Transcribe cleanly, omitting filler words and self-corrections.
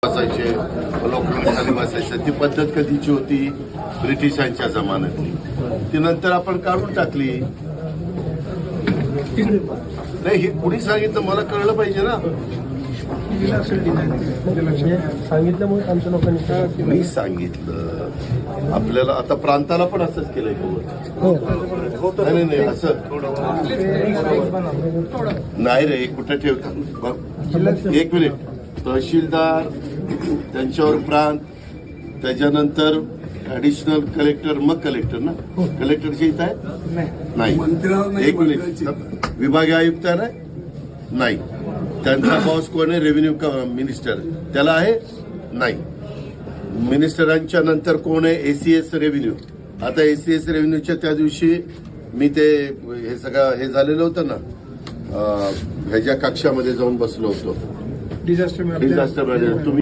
बसायचे लोकांना खाली बसायचं ती पद्धत कधीची होती ब्रिटिशांच्या जमान्यातली ती नंतर आपण काढून टाकली नाही हे कुणी सांगितलं मला कळलं पाहिजे ना सांगितल्यामुळे आमच्या लोकांनी मी सांगितलं आपल्याला आता प्रांताला पण असंच केलंय नाही नाही असं नाही रे कुठं ठेवतात एक मिनिट तहसीलदार त्यांच्यावर प्रांत त्याच्यानंतर ऍडिशनल कलेक्टर मग कलेक्टर ना कलेक्टरच्या इथं आहे नाही एक मिनिट विभागीय आयुक्त आहे ना नाही त्यांचा बॉस कोण आहे रेव्हेन्यू मिनिस्टर त्याला आहे नाही मिनिस्टरांच्या नंतर कोण आहे एसीएस रेव्हेन्यू आता एसीएस रेव्हेन्यूच्या त्या दिवशी मी ते हे सगळं हे झालेलं होतं ना ह्याच्या कक्षामध्ये जाऊन बसलो होतो डिझास्टर तुम्ही